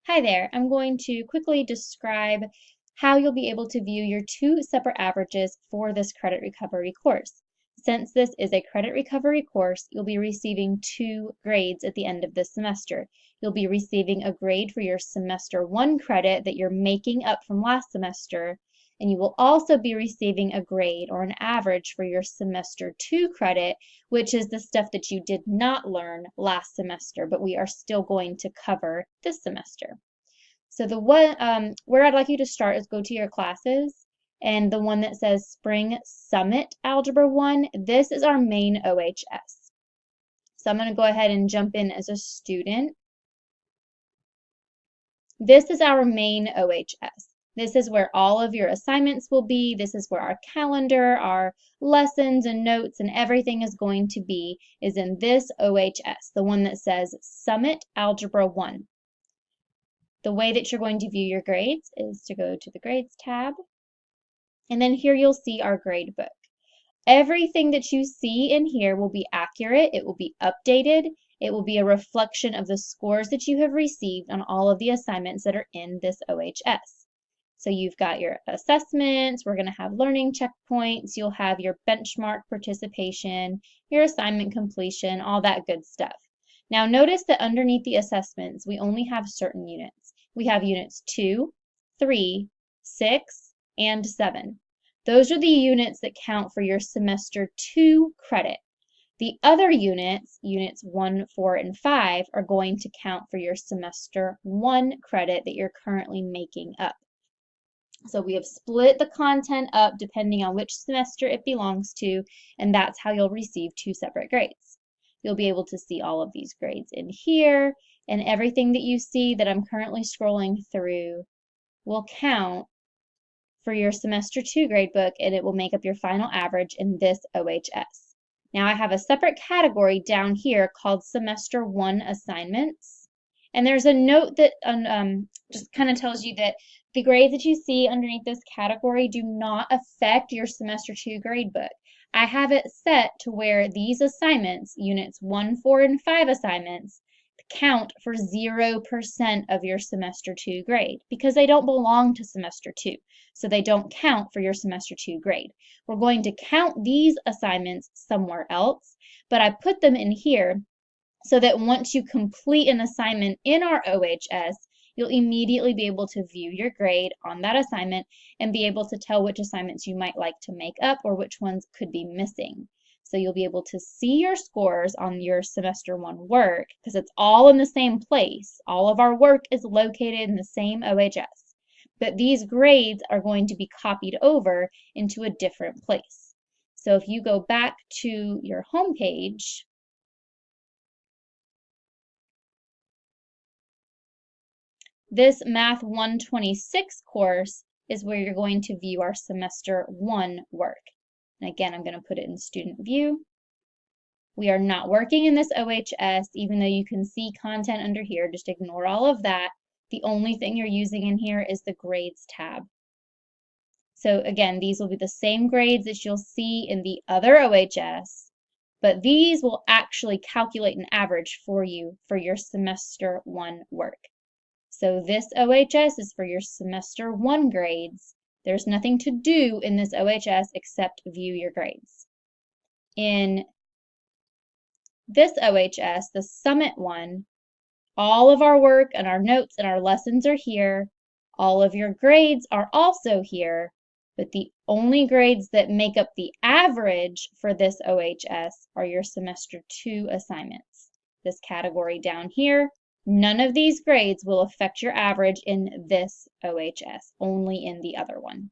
Hi there, I'm going to quickly describe how you'll be able to view your two separate averages for this credit recovery course. Since this is a credit recovery course, you'll be receiving two grades at the end of this semester. You'll be receiving a grade for your semester 1 credit that you're making up from last semester, and you will also be receiving a grade or an average for your semester 2 credit, which is the stuff that you did not learn last semester, but we are still going to cover this semester. So the one where I'd like you to start is go to your classes, and the one that says Spring Summit Algebra 1, this is our main OHS. So I'm going to go ahead and jump in as a student. This is our main OHS. This is where all of your assignments will be. This is where our calendar, our lessons and notes and everything is going to be, is in this OHS, the one that says Summit Algebra 1. The way that you're going to view your grades is to go to the Grades tab, and then here you'll see our Gradebook. Everything that you see in here will be accurate, it will be updated, it will be a reflection of the scores that you have received on all of the assignments that are in this OHS. So you've got your assessments, we're going to have learning checkpoints, you'll have your benchmark participation, your assignment completion, all that good stuff. Now notice that underneath the assessments, we only have certain units. We have units 2, 3, 6, and 7. Those are the units that count for your semester 2 credit. The other units, units 1, 4, and 5, are going to count for your semester 1 credit that you're currently making up. So we have split the content up depending on which semester it belongs to, and that's how you'll receive two separate grades. You'll be able to see all of these grades in here, and everything that you see that I'm currently scrolling through will count for your semester 2 gradebook, and it will make up your final average in this OHS. Now I have a separate category down here called semester 1 assignments, and there's a note that just kind of tells you that the grades that you see underneath this category do not affect your semester 2 gradebook. I have it set to where these assignments, units 1, 4, and 5 assignments, count for 0% of your semester 2 grade because they don't belong to semester 2. So they don't count for your semester 2 grade. We're going to count these assignments somewhere else, but I put them in here so that once you complete an assignment in our OHS, you'll immediately be able to view your grade on that assignment and be able to tell which assignments you might like to make up or which ones could be missing. So you'll be able to see your scores on your semester 1 work because it's all in the same place. All of our work is located in the same OHS. But these grades are going to be copied over into a different place. So if you go back to your home page, this Math 126 course is where you're going to view our semester 1 work. And again, I'm going to put it in student view. We are not working in this OHS, even though you can see content under here. Just ignore all of that. The only thing you're using in here is the grades tab. So again, these will be the same grades that you'll see in the other OHS, but these will actually calculate an average for you for your semester 1 work. So this OHS is for your semester 1 grades. There's nothing to do in this OHS except view your grades. In this OHS, the Summit one, all of our work and our notes and our lessons are here. All of your grades are also here, but the only grades that make up the average for this OHS are your semester 2 assignments. This category down here, none of these grades will affect your average in this OHS, only in the other one.